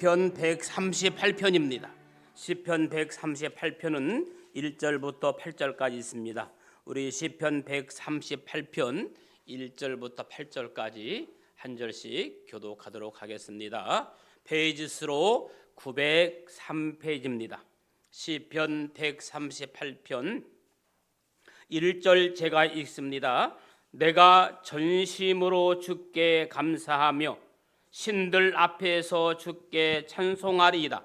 시편 138편입니다. 시편 138편은 1절부터 8절까지 있습니다. 우리 시편 138편 1절부터 8절까지 한 절씩 교독하도록 하겠습니다. 페이지 수로 903페이지입니다. 시편 138편 1절 제가 읽습니다. 내가 전심으로 주께 감사하며 신들 앞에서 주께 찬송하리이다.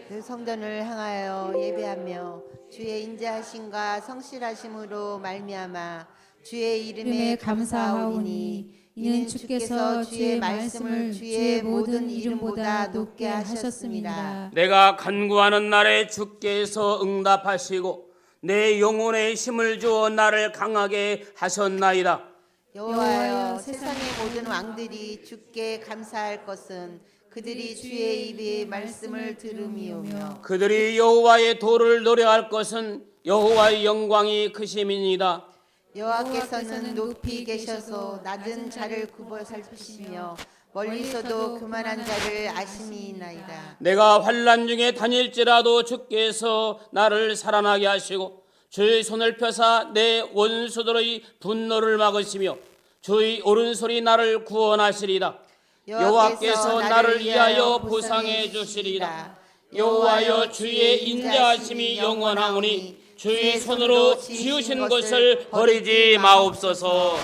그 성전을 향하여 예배하며 주의 인자하심과 성실하심으로 말미암아 주의 이름에 감사하오니 이는 주께서 주의 말씀을 주의 모든 이름보다 높게 하셨습니다. 내가 간구하는 날에 주께서 응답하시고 내 영혼에 힘을 주어 나를 강하게 하셨나이다. 여호와여, 세상의 모든 왕들이 주께 감사할 것은 그들이 주의 입의 말씀을 들음이오며 그들이 여호와의 도를 노래할 것은 여호와의 영광이 크심이니이다. 여호와께서는 높이 계셔서 낮은 자를 굽어 살피시며 멀리서도 교만한 자를 아심이나이다. 내가 환난 중에 다닐지라도 주께서 나를 살아나게 하시고 주의 손을 펴사 내 원수들의 분노를 막으시며 주의 오른손이 나를 구원하시리다. 여호와께서 나를 위하여 보상해 주시리다. 여호와여, 주의 인자하심이 영원하오니 주의 손으로 지으신 것을 버리지 마옵소서.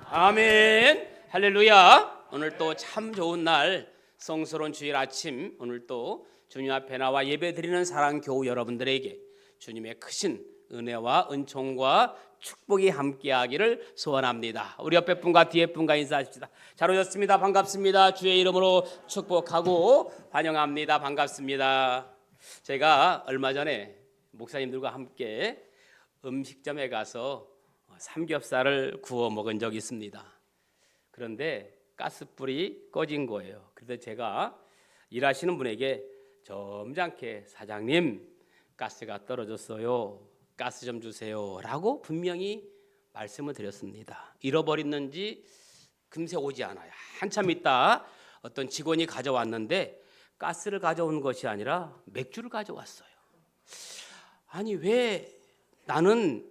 아멘. 할렐루야. 오늘 또 참 좋은 날, 성스러운 주일 아침, 오늘 또 주님 앞에 나와 예배드리는 사랑교우 여러분들에게 주님의 크신 은혜와 은총과 축복이 함께하기를 소원합니다. 우리 옆에 분과 뒤에 분과 인사하십시다. 잘 오셨습니다. 반갑습니다. 주의 이름으로 축복하고 환영합니다. 반갑습니다. 제가 얼마 전에 목사님들과 함께 음식점에 가서 삼겹살을 구워 먹은 적이 있습니다. 그런데 가스불이 꺼진 거예요. 그래서 제가 일하시는 분에게 점잖게 사장님, 가스가 떨어졌어요. 가스 좀 주세요 라고 분명히 말씀을 드렸습니다. 잃어버렸는지 금세 오지 않아요. 한참 있다 어떤 직원이 가져왔는데 가스를 가져온 것이 아니라 맥주를 가져왔어요. 아니, 왜 나는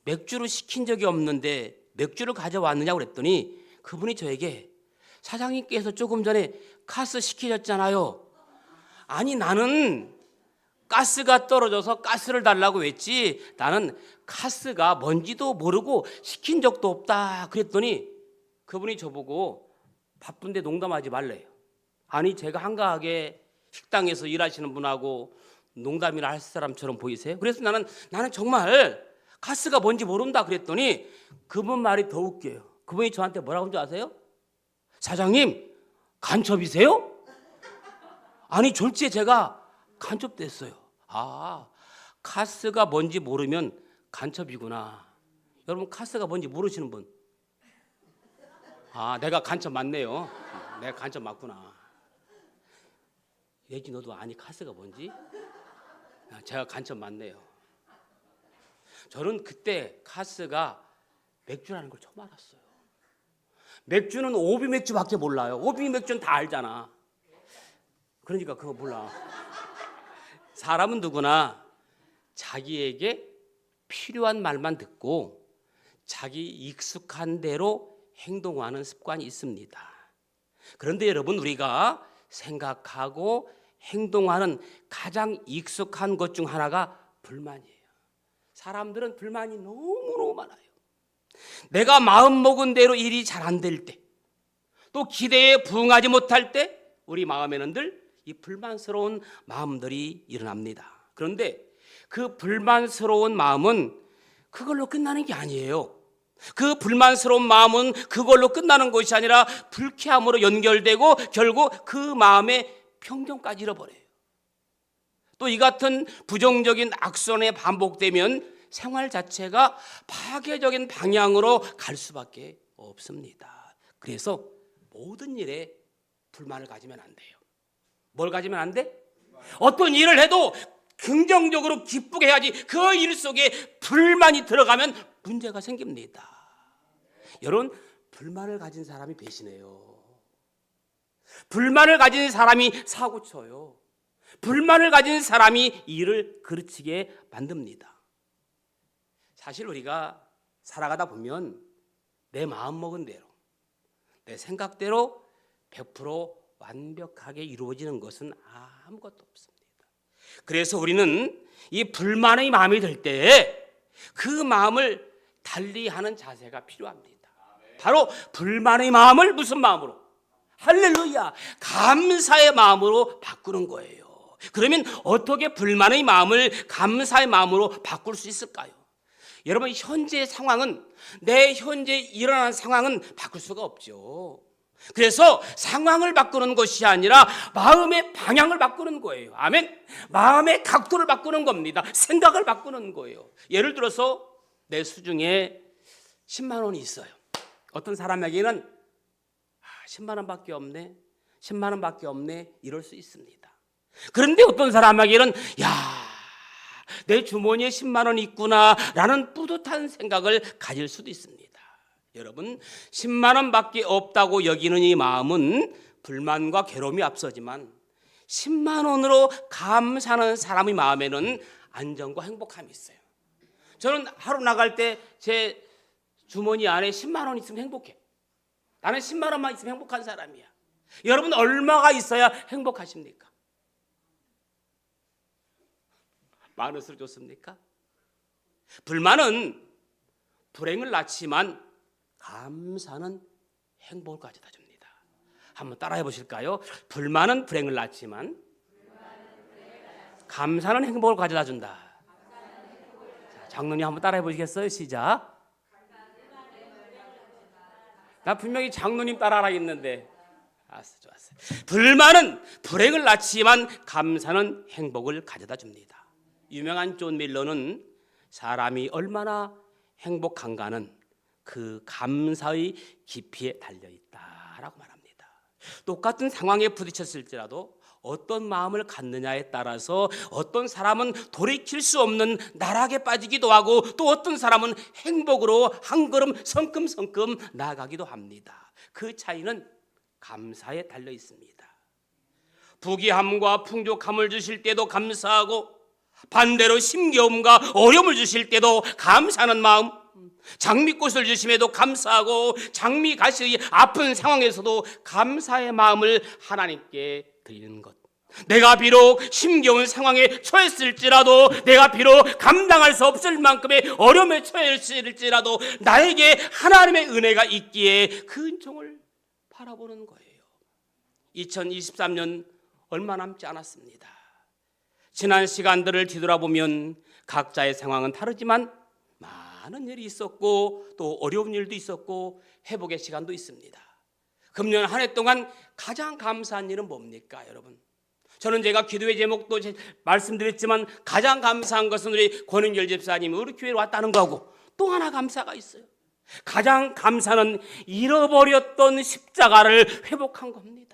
맥주를 시킨 적이 없는데 맥주를 가져왔느냐고 그랬더니 그분이 저에게 사장님께서 조금 전에 가스 시키셨잖아요. 아니, 나는 가스가 떨어져서 가스를 달라고 했지 나는 가스가 뭔지도 모르고 시킨 적도 없다 그랬더니 그분이 저보고 바쁜데 농담하지 말래요. 아니, 제가 한가하게 식당에서 일하시는 분하고 농담이나 할 사람처럼 보이세요? 그래서 나는 정말 가스가 뭔지 모른다 그랬더니 그분 말이 더 웃겨요. 그분이 저한테 뭐라고 한 줄 아세요? 사장님, 간첩이세요? 아니, 졸지에 제가 간첩됐어요. 아, 가스가 뭔지 모르면 간첩이구나. 여러분, 가스가 뭔지 모르시는 분? 아, 내가 간첩 맞네요. 내가 간첩 맞구나. 예지, 너도 아니 가스가 뭔지? 제가 간첩 맞네요. 저는 그때 가스가 맥주라는 걸 처음 알았어요. 맥주는 오비 맥주밖에 몰라요. 오비 맥주는 다 알잖아. 그러니까 그거 몰라. 사람은 누구나 자기에게 필요한 말만 듣고 자기 익숙한 대로 행동하는 습관이 있습니다. 그런데 여러분, 우리가 생각하고 행동하는 가장 익숙한 것 중 하나가 불만이에요. 사람들은 불만이 너무너무 많아요. 내가 마음먹은 대로 일이 잘 안 될 때, 또 기대에 부응하지 못할 때 우리 마음에는 늘 이 불만스러운 마음들이 일어납니다. 그런데 그 불만스러운 마음은 그걸로 끝나는 게 아니에요. 그 불만스러운 마음은 그걸로 끝나는 것이 아니라 불쾌함으로 연결되고 결국 그 마음의 평정까지 잃어버려요. 또 이 같은 부정적인 악순환이 반복되면 생활 자체가 파괴적인 방향으로 갈 수밖에 없습니다. 그래서 모든 일에 불만을 가지면 안 돼요. 뭘 가지면 안 돼? 어떤 일을 해도 긍정적으로 기쁘게 해야지. 그 일 속에 불만이 들어가면 문제가 생깁니다. 여러분, 불만을 가진 사람이 배신해요. 불만을 가진 사람이 사고 쳐요. 불만을 가진 사람이 일을 그르치게 만듭니다. 사실 우리가 살아가다 보면 내 마음먹은 대로, 내 생각대로 100% 완벽하게 이루어지는 것은 아무것도 없습니다. 그래서 우리는 이 불만의 마음이 들 때 그 마음을 달리하는 자세가 필요합니다. 바로 불만의 마음을 무슨 마음으로? 할렐루야, 감사의 마음으로 바꾸는 거예요. 그러면 어떻게 불만의 마음을 감사의 마음으로 바꿀 수 있을까요? 여러분, 현재 상황은, 내 현재 일어난 상황은 바꿀 수가 없죠. 그래서 상황을 바꾸는 것이 아니라 마음의 방향을 바꾸는 거예요. 아멘. 마음의 각도를 바꾸는 겁니다. 생각을 바꾸는 거예요. 예를 들어서 내 수중에 10만 원이 있어요. 어떤 사람에게는 10만 원밖에 없네, 10만 원밖에 없네, 이럴 수 있습니다. 그런데 어떤 사람에게는 내 주머니에 10만 원이 있구나 라는 뿌듯한 생각을 가질 수도 있습니다. 여러분, 10만 원밖에 없다고 여기는 이 마음은 불만과 괴로움이 앞서지만 10만 원으로 감사하는 사람의 마음에는 안정과 행복함이 있어요. 저는 하루 나갈 때 제 주머니 안에 10만 원 있으면 행복해. 나는 10만 원만 있으면 행복한 사람이야. 여러분, 얼마가 있어야 행복하십니까? 많을수록 좋습니까? 불만은 불행을 낳지만 감사는 행복을 가져다 줍니다. 한번 따라해 보실까요? 불만은 불행을 낳지만 감사는 행복을 가져다 준다. 자, 장로님 한번 따라해 보시겠어요? 시작. 나 분명히 장로님 따라하라 했는데. 좋았어요. 불만은 불행을 낳지만 감사는 행복을 가져다 줍니다. 유명한 존 밀러는 사람이 얼마나 행복한가는 그 감사의 깊이에 달려있다라고 말합니다. 똑같은 상황에 부딪혔을지라도 어떤 마음을 갖느냐에 따라서 어떤 사람은 돌이킬 수 없는 나락에 빠지기도 하고 또 어떤 사람은 행복으로 한 걸음 성큼성큼 나아가기도 합니다. 그 차이는 감사에 달려 있습니다. 부귀함과 풍족함을 주실 때도 감사하고 반대로 힘겨움과 어려움을 주실 때도 감사하는 마음, 장미꽃을 주심에도 감사하고 장미가시의 아픈 상황에서도 감사의 마음을 하나님께 드리는 것. 내가 비록 힘겨운 상황에 처했을지라도, 내가 비록 감당할 수 없을 만큼의 어려움에 처했을지라도 나에게 하나님의 은혜가 있기에 그 은총을 바라보는 거예요. 2023년 얼마 남지 않았습니다. 지난 시간들을 뒤돌아보면 각자의 상황은 다르지만 많은 일이 있었고 또 어려운 일도 있었고 회복의 시간도 있습니다. 금년 한 해 동안 가장 감사한 일은 뭡니까, 여러분? 저는 제가 기도의 제목도 말씀드렸지만 가장 감사한 것은 우리 권은결 집사님이 우리 교회로 왔다는 거고, 또 하나 감사가 있어요. 가장 감사는 잃어버렸던 십자가를 회복한 겁니다.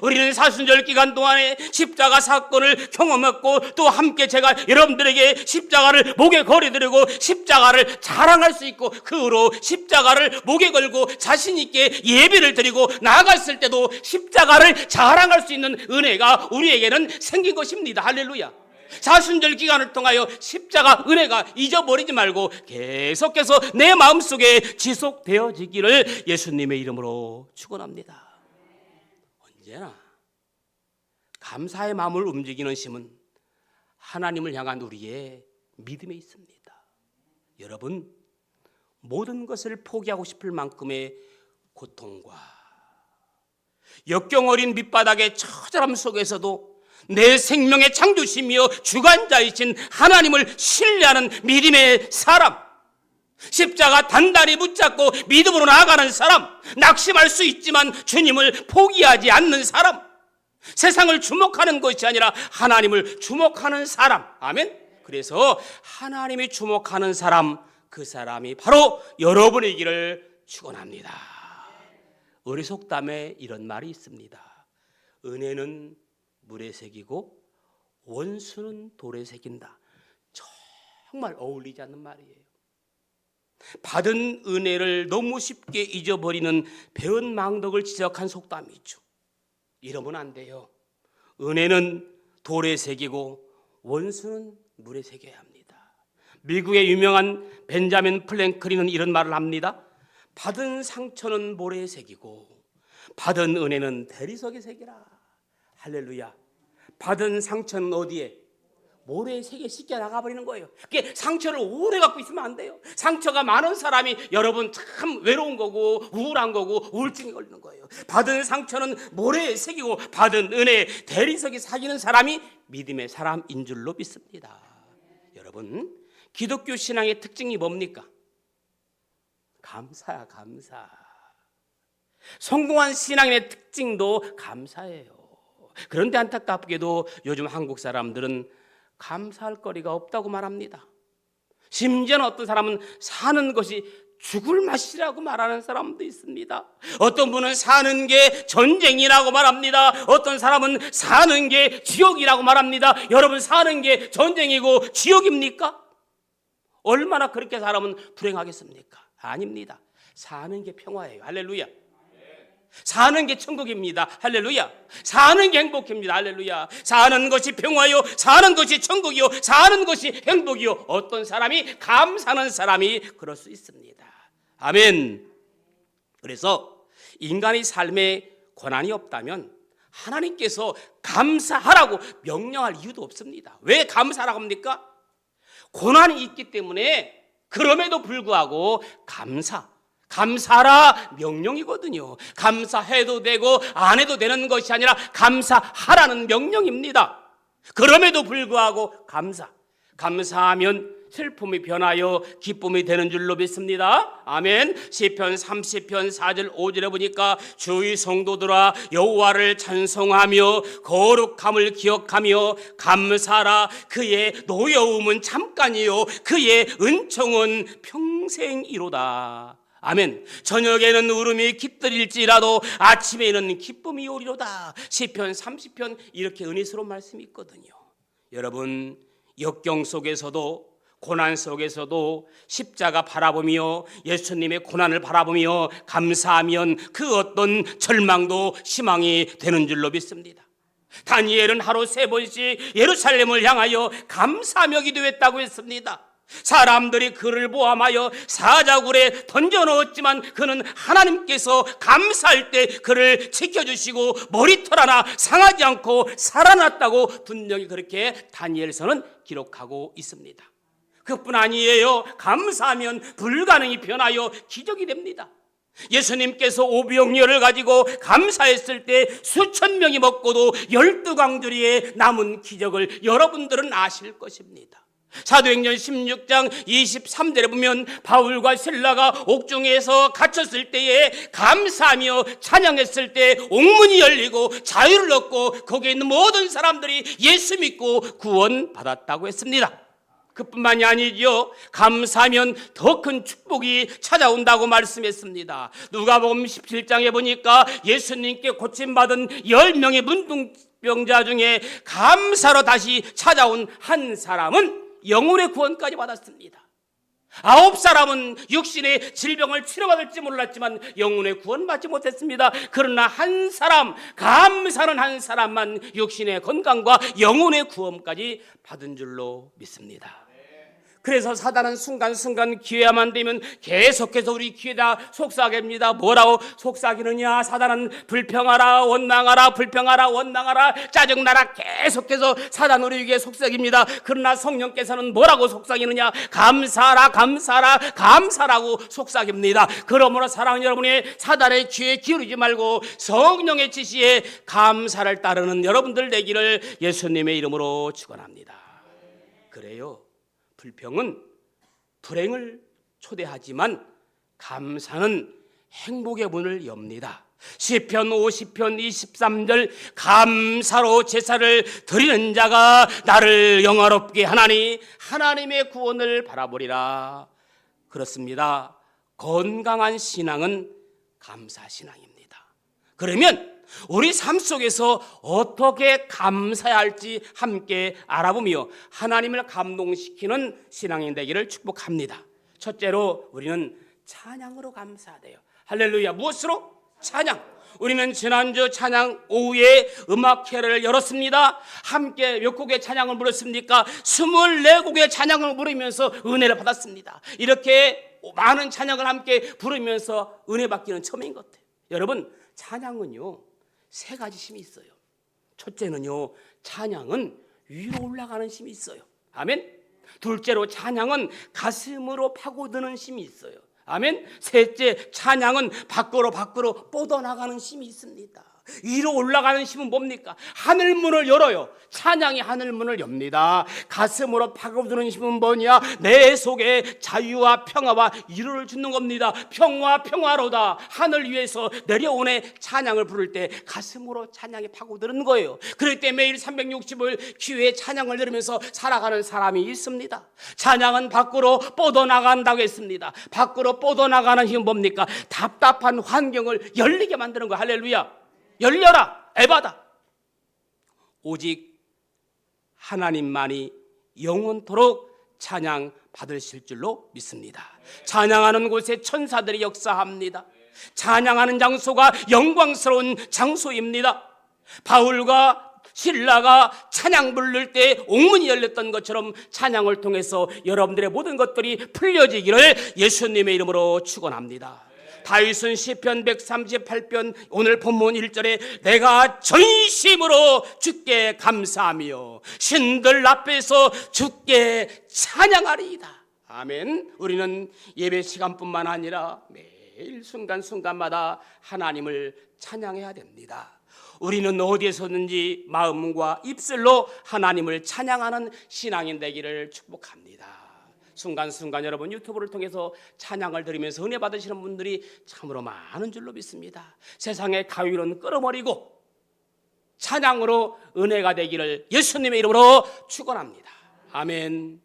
우리는 사순절 기간 동안에 십자가 사건을 경험했고 또 함께 제가 여러분들에게 십자가를 목에 걸어드리고 십자가를 자랑할 수 있고 그 후로 십자가를 목에 걸고 자신 있게 예배를 드리고 나아갔을 때도 십자가를 자랑할 수 있는 은혜가 우리에게는 생긴 것입니다. 할렐루야. 사순절 기간을 통하여 십자가 은혜가 잊어버리지 말고 계속해서 내 마음속에 지속되어지기를 예수님의 이름으로 축원합니다. 언제나 감사의 마음을 움직이는 힘은 하나님을 향한 우리의 믿음에 있습니다. 여러분, 모든 것을 포기하고 싶을 만큼의 고통과 역경 어린 밑바닥의 처절함 속에서도 내 생명의 창조시며 주관자이신 하나님을 신뢰하는 믿음의 사람, 십자가 단단히 붙잡고 믿음으로 나아가는 사람, 낙심할 수 있지만 주님을 포기하지 않는 사람, 세상을 주목하는 것이 아니라 하나님을 주목하는 사람. 아멘. 그래서 하나님이 주목하는 사람, 그 사람이 바로 여러분이기를 축원합니다. 우리 속담에 이런 말이 있습니다. 은혜는 물에 새기고 원수는 돌에 새긴다. 정말 어울리지 않는 말이에요. 받은 은혜를 너무 쉽게 잊어버리는 배은망덕을 지적한 속담이죠. 이러면 안 돼요. 은혜는 돌에 새기고 원수는 물에 새겨야 합니다. 미국의 유명한 벤자민 플랭클린은 이런 말을 합니다. 받은 상처는 모래에 새기고 받은 은혜는 대리석에 새기라. 할렐루야. 받은 상처는 어디에? 모래에 새겨 씻겨 나가버리는 거예요. 그게 상처를 오래 갖고 있으면 안 돼요. 상처가 많은 사람이 여러분 참 외로운 거고 우울한 거고 우울증이 걸리는 거예요. 받은 상처는 모래에 새기고 받은 은혜 대리석에 사귀는 사람이 믿음의 사람인 줄로 믿습니다. 여러분, 기독교 신앙의 특징이 뭡니까? 감사야, 감사. 성공한 신앙의 특징도 감사예요. 그런데 안타깝게도 요즘 한국 사람들은 감사할 거리가 없다고 말합니다. 심지어는 어떤 사람은 사는 것이 죽을 맛이라고 말하는 사람도 있습니다. 어떤 분은 사는 게 전쟁이라고 말합니다. 어떤 사람은 사는 게 지옥이라고 말합니다. 여러분, 사는 게 전쟁이고 지옥입니까? 얼마나 그렇게 사람은 불행하겠습니까? 아닙니다. 사는 게 평화예요. 할렐루야. 사는 게 천국입니다. 할렐루야. 사는 게 행복입니다. 할렐루야. 사는 것이 평화요, 사는 것이 천국이요, 사는 것이 행복이요. 어떤 사람이 감사하는 사람이 그럴 수 있습니다. 아멘. 그래서 인간의 삶에 고난이 없다면 하나님께서 감사하라고 명령할 이유도 없습니다. 왜 감사하라고 합니까? 고난이 있기 때문에. 그럼에도 불구하고 감사하라 감사하라 명령이거든요. 감사해도 되고 안 해도 되는 것이 아니라 감사하라는 명령입니다. 그럼에도 불구하고 감사하면 슬픔이 변하여 기쁨이 되는 줄로 믿습니다. 아멘. 시편 30편 4절 5절에 보니까 주의 성도들아 여호와를 찬송하며 거룩함을 기억하며 감사하라. 그의 노여움은 잠깐이요 그의 은총은 평생이로다. 아멘. 저녁에는 울음이 깃들일지라도 아침에는 기쁨이 오리로다. 시편 30편 이렇게 은혜스러운 말씀이 있거든요. 여러분, 역경 속에서도 고난 속에서도 십자가 바라보며 예수님의 고난을 바라보며 감사하면 그 어떤 절망도 희망이 되는 줄로 믿습니다. 다니엘은 하루 3번씩 예루살렘을 향하여 감사하며 기도했다고 했습니다. 사람들이 그를 모함하여 사자굴에 던져넣었지만 그는 하나님께서 감사할 때 그를 지켜주시고 머리털 하나 상하지 않고 살아났다고 분명히 그렇게 다니엘서는 기록하고 있습니다. 그뿐 아니에요. 감사하면 불가능이 변하여 기적이 됩니다. 예수님께서 오병이어를 가지고 감사했을 때 수천 명이 먹고도 12광주리에 남은 기적을 여러분들은 아실 것입니다. 사도행전 16장 23절에 보면 바울과 실라가 옥중에서 갇혔을 때에 감사하며 찬양했을 때 옥문이 열리고 자유를 얻고 거기에 있는 모든 사람들이 예수 믿고 구원받았다고 했습니다. 그뿐만이 아니죠. 감사하면 더 큰 축복이 찾아온다고 말씀했습니다. 누가복음 17장에 보니까 예수님께 고침받은 10명의 문둥병자 중에 감사로 다시 찾아온 한 사람은 영혼의 구원까지 받았습니다. 9사람은 육신의 질병을 치료받을지 몰랐지만 영혼의 구원받지 못했습니다. 그러나 한 사람, 감사는 한 사람만 육신의 건강과 영혼의 구원까지 받은 줄로 믿습니다. 그래서 사단은 순간순간 기회만 되면 계속해서 우리 귀에다 속삭입니다. 뭐라고 속삭이느냐? 사단은 불평하라 원망하라 불평하라 원망하라 짜증나라 계속해서 사단 우리에게 속삭입니다. 그러나 성령께서는 뭐라고 속삭이느냐? 감사하라 감사하라 감사라고 속삭입니다. 그러므로 사랑하는 여러분이 사단의 귀에 기울이지 말고 성령의 지시에 감사를 따르는 여러분들 되기를 예수님의 이름으로 축원합니다. 그래요. 불평은 불행을 초대하지만 감사는 행복의 문을 엽니다. 시편 50편 23절 감사로 제사를 드리는 자가 나를 영화롭게 하나니 하나님의 구원을 바라보리라. 그렇습니다. 건강한 신앙은 감사 신앙입니다. 그러면 우리 삶 속에서 어떻게 감사해야 할지 함께 알아보며 하나님을 감동시키는 신앙인 되기를 축복합니다. 첫째로 우리는 찬양으로 감사해야 돼요. 할렐루야. 무엇으로? 찬양. 우리는 지난주 찬양 오후에 음악회를 열었습니다. 함께 몇 곡의 찬양을 부르습니까? 24곡의 찬양을 부르면서 은혜를 받았습니다. 이렇게 많은 찬양을 함께 부르면서 은혜 받기는 처음인 것 같아요. 여러분, 찬양은요 3가지 힘이 있어요. 첫째는요, 찬양은 위로 올라가는 힘이 있어요. 아멘. 둘째로, 찬양은 가슴으로 파고드는 힘이 있어요. 아멘. 셋째, 찬양은 밖으로 뻗어나가는 힘이 있습니다. 위로 올라가는 힘은 뭡니까? 하늘문을 열어요. 찬양이 하늘문을 엽니다. 가슴으로 파고드는 힘은 뭐냐? 내 속에 자유와 평화와 위로를 주는 겁니다. 평화로다. 하늘 위에서 내려오네. 찬양을 부를 때 가슴으로 찬양이 파고드는 거예요. 그럴 때 매일 365일 기회에 찬양을 들으면서 살아가는 사람이 있습니다. 찬양은 밖으로 뻗어나간다고 했습니다. 밖으로 뻗어나가는 힘은 뭡니까? 답답한 환경을 열리게 만드는 거예요. 할렐루야. 열려라, 에바다. 오직 하나님만이 영원토록 찬양 받으실 줄로 믿습니다. 찬양하는 곳에 천사들이 역사합니다. 찬양하는 장소가 영광스러운 장소입니다. 바울과 신라가 찬양 부를 때 옥문이 열렸던 것처럼 찬양을 통해서 여러분들의 모든 것들이 풀려지기를 예수님의 이름으로 축원합니다. 다윗은 시편 138편 오늘 본문 1절에 내가 전심으로 주께 감사하며 신들 앞에서 주께 찬양하리이다. 아멘. 우리는 예배 시간뿐만 아니라 매일 순간순간마다 하나님을 찬양해야 됩니다. 우리는 어디에서든지 마음과 입술로 하나님을 찬양하는 신앙인 되기를 축복합니다. 순간순간 여러분 유튜브를 통해서 찬양을 들으면서 은혜 받으시는 분들이 참으로 많은 줄로 믿습니다. 세상의 가위는 끌어버리고 찬양으로 은혜가 되기를 예수님의 이름으로 축원합니다. 아멘.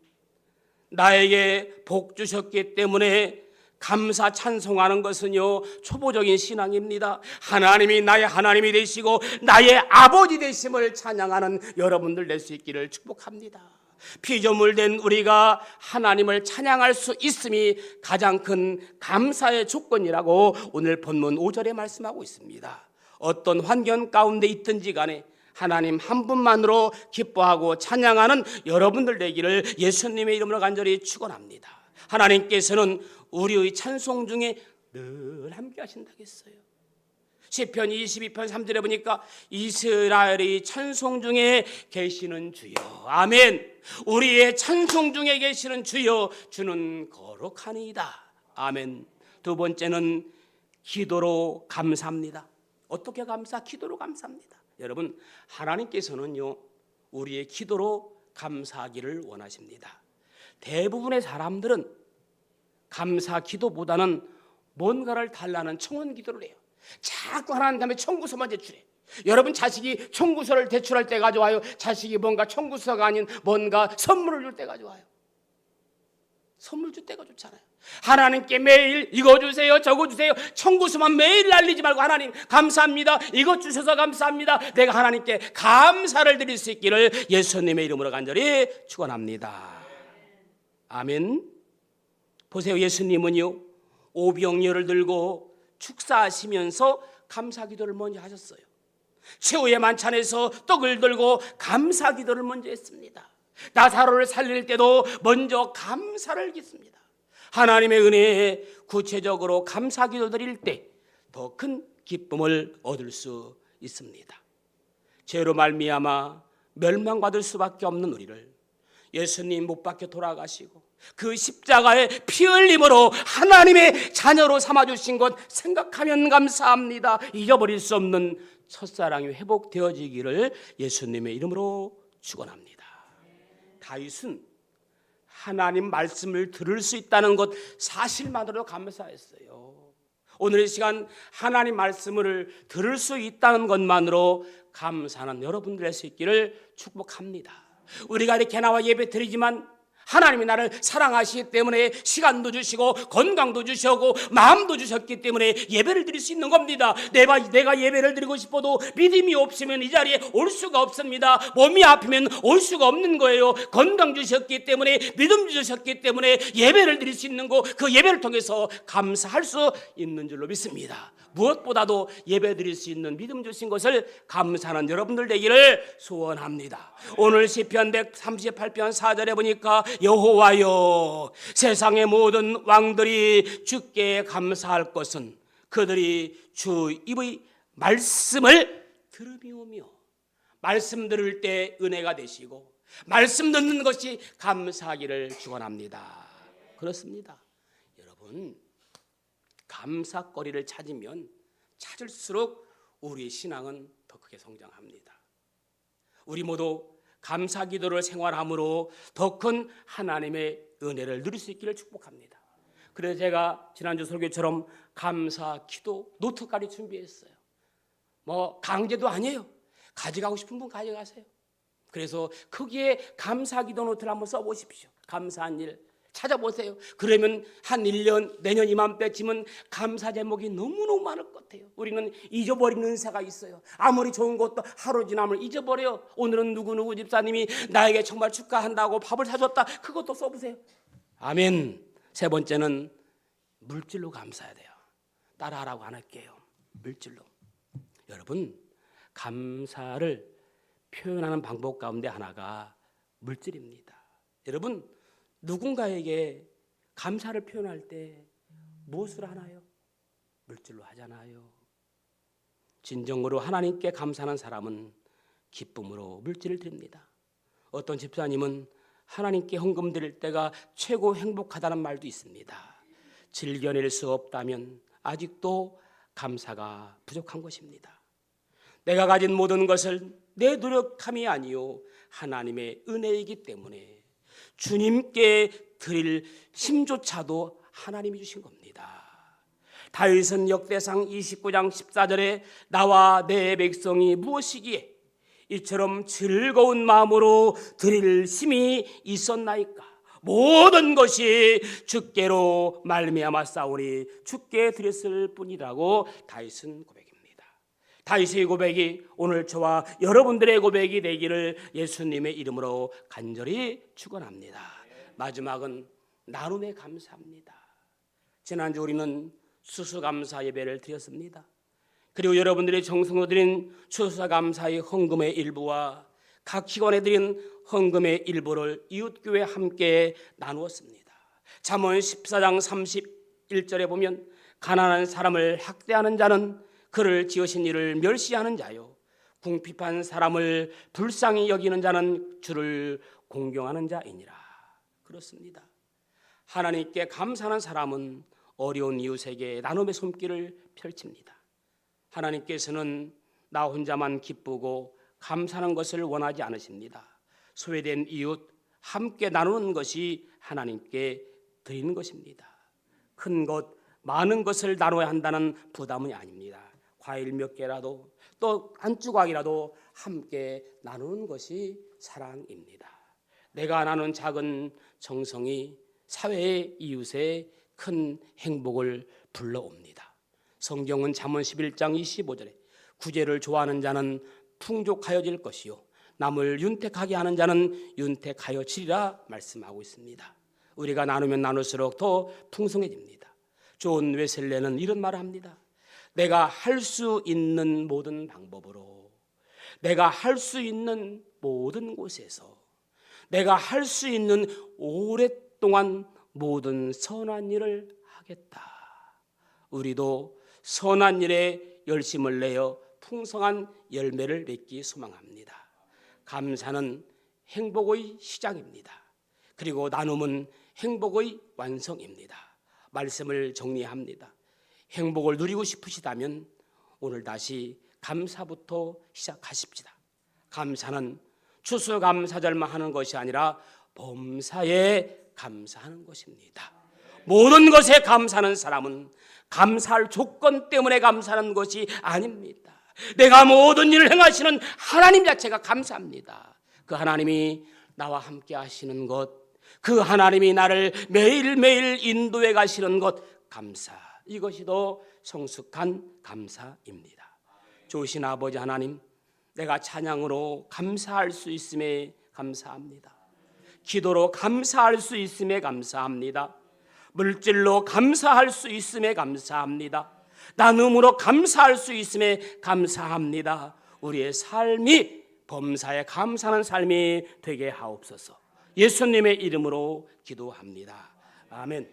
나에게 복 주셨기 때문에 감사 찬송하는 것은요 초보적인 신앙입니다. 하나님이 나의 하나님이 되시고 나의 아버지 되심을 찬양하는 여러분들 될 수 있기를 축복합니다. 피조물된 우리가 하나님을 찬양할 수 있음이 가장 큰 감사의 조건이라고 오늘 본문 5절에 말씀하고 있습니다. 어떤 환경 가운데 있든지 간에 하나님 한 분만으로 기뻐하고 찬양하는 여러분들 되기를 예수님의 이름으로 간절히 축원합니다. 하나님께서는 우리의 찬송 중에 늘 함께 하신다고 했어요. 시편 22편 3절에 보니까 이스라엘의 찬송 중에 계시는 주여. 아멘. 우리의 찬송 중에 계시는 주여, 주는 거룩하니이다. 아멘. 두 번째는 기도로 감사합니다. 어떻게 감사? 기도로 감사합니다. 여러분, 하나님께서는요 우리의 기도로 감사하기를 원하십니다. 대부분의 사람들은 감사 기도보다는 뭔가를 달라는 청원 기도를 해요. 자꾸 하나님 다음에 청구서만 제출해. 여러분, 자식이 청구서를 제출할 때가 좋아요? 자식이 뭔가 청구서가 아닌 뭔가 선물을 줄 때가 좋아요? 선물 줄 때가 좋잖아요. 하나님께 매일 이거 주세요 저거 주세요 청구서만 매일 날리지 말고 하나님 감사합니다, 이것 주셔서 감사합니다. 내가 하나님께 감사를 드릴 수 있기를 예수님의 이름으로 간절히 축원합니다. 아멘. 보세요, 예수님은요 오병이어를 들고 축사하시면서 감사기도를 먼저 하셨어요. 최후의 만찬에서 떡을 들고 감사기도를 먼저 했습니다. 나사로를 살릴 때도 먼저 감사를 했습니다. 하나님의 은혜에 구체적으로 감사기도 드릴 때 더 큰 기쁨을 얻을 수 있습니다. 죄로 말미암아 멸망받을 수밖에 없는 우리를 예수님 못 박혀 돌아가시고 그 십자가의 피 흘림으로 하나님의 자녀로 삼아주신 것 생각하면 감사합니다. 잊어버릴 수 없는 첫사랑이 회복되어지기를 예수님의 이름으로 축원합니다. 다윗은 하나님 말씀을 들을 수 있다는 것 사실만으로도 감사했어요. 오늘 이 시간 하나님 말씀을 들을 수 있다는 것만으로 감사하는 여러분들 할 수 있기를 축복합니다. 우리가 이렇게 나와 예배 드리지만 하나님이 나를 사랑하시기 때문에 시간도 주시고 건강도 주시고 마음도 주셨기 때문에 예배를 드릴 수 있는 겁니다. 내가 예배를 드리고 싶어도 믿음이 없으면 이 자리에 올 수가 없습니다. 몸이 아프면 올 수가 없는 거예요. 건강 주셨기 때문에 믿음 주셨기 때문에 예배를 드릴 수 있는 거, 그 예배를 통해서 감사할 수 있는 줄로 믿습니다. 무엇보다도 예배드릴 수 있는 믿음 주신 것을 감사하는 여러분들 되기를 소원합니다. 오늘 시편 138편 4절에 보니까 여호와여 세상의 모든 왕들이 주께 감사할 것은 그들이 주 입의 말씀을 들으며 말씀 들을 때 은혜가 되시고 말씀 듣는 것이 감사하기를 축원합니다. 그렇습니다. 여러분, 감사거리를 찾으면 찾을수록 우리 신앙은 더 크게 성장합니다. 우리 모두 감사 기도를 생활함으로 더 큰 하나님의 은혜를 누릴 수 있기를 축복합니다. 그래서 제가 지난주 설교처럼 감사 기도 노트까지 준비했어요. 뭐 강제도 아니에요. 가져가고 싶은 분 가져가세요. 그래서 거기에 감사 기도 노트를 한번 써보십시오. 감사한 일 찾아보세요. 그러면 한 1년 내년 이맘때쯤은 감사 제목이 너무너무 많을 것 같아요. 우리는 잊어버리는 새가 있어요. 아무리 좋은 것도 하루 지나면 잊어버려요. 오늘은 누구누구 집사님이 나에게 정말 축하한다고 밥을 사줬다. 그것도 써보세요. 아멘. 세 번째는 물질로 감사해야 돼요. 따라하라고 안 할게요. 물질로. 여러분, 감사를 표현하는 방법 가운데 하나가 물질입니다. 여러분, 누군가에게 감사를 표현할 때 무엇을 하나요? 물질로 하잖아요. 진정으로 하나님께 감사하는 사람은 기쁨으로 물질을 드립니다. 어떤 집사님은 하나님께 헌금 드릴 때가 최고 행복하다는 말도 있습니다. 즐겨낼 수 없다면 아직도 감사가 부족한 것입니다. 내가 가진 모든 것을 내 노력함이 아니요 하나님의 은혜이기 때문에 주님께 드릴 힘조차도 하나님이 주신 겁니다. 다윗은 역대상 29장 14절에 나와 내 백성이 무엇이기에 이처럼 즐거운 마음으로 드릴 힘이 있었나이까. 모든 것이 주께로 말미암아 싸우니 주께 드렸을 뿐이라고 다윗은 고백합니다. 다윗의 고백이 오늘 저와 여러분들의 고백이 되기를 예수님의 이름으로 간절히 축원합니다. 마지막은 나눔에 감사합니다. 지난주 우리는 추수감사 예배를 드렸습니다. 그리고 여러분들이 정성으로 드린 추수감사의 헌금의 일부와 각 기관에 드린 헌금의 일부를 이웃교회 함께 나누었습니다. 잠언 14장 31절에 보면 가난한 사람을 학대하는 자는 그를 지으신 이를 멸시하는 자요 궁핍한 사람을 불쌍히 여기는 자는 주를 공경하는 자이니라. 그렇습니다. 하나님께 감사하는 사람은 어려운 이웃에게 나눔의 손길을 펼칩니다. 하나님께서는 나 혼자만 기쁘고 감사하는 것을 원하지 않으십니다. 소외된 이웃 함께 나누는 것이 하나님께 드리는 것입니다. 큰 것, 많은 것을 나눠야 한다는 부담이 아닙니다. 과일 몇 개라도 또 한 조각이라도 함께 나누는 것이 사랑입니다. 내가 나눈 작은 정성이 사회의 이웃에 큰 행복을 불러옵니다. 성경은 잠언 11장 25절에 구제를 좋아하는 자는 풍족하여질 것이요 남을 윤택하게 하는 자는 윤택하여지리라 말씀하고 있습니다. 우리가 나누면 나눌수록 더 풍성해집니다. 존 웨슬레는 이런 말을 합니다. 내가 할 수 있는 모든 방법으로, 내가 할 수 있는 모든 곳에서, 내가 할 수 있는 오랫동안 모든 선한 일을 하겠다. 우리도 선한 일에 열심을 내어 풍성한 열매를 맺기 소망합니다. 감사는 행복의 시작입니다. 그리고 나눔은 행복의 완성입니다. 말씀을 정리합니다. 행복을 누리고 싶으시다면 오늘 다시 감사부터 시작하십시다. 감사는 추수감사절만 하는 것이 아니라 범사에 감사하는 것입니다. 모든 것에 감사하는 사람은 감사할 조건 때문에 감사하는 것이 아닙니다. 내가 모든 일을 행하시는 하나님 자체가 감사합니다. 그 하나님이 나와 함께 하시는 것, 그 하나님이 나를 매일매일 인도해 가시는 것, 감사. 이것이 더 성숙한 감사입니다. 좋으신 아버지 하나님, 내가 찬양으로 감사할 수 있음에 감사합니다. 기도로 감사할 수 있음에 감사합니다. 물질로 감사할 수 있음에 감사합니다. 나눔으로 감사할 수 있음에 감사합니다. 우리의 삶이 범사에 감사하는 삶이 되게 하옵소서. 예수님의 이름으로 기도합니다. 아멘.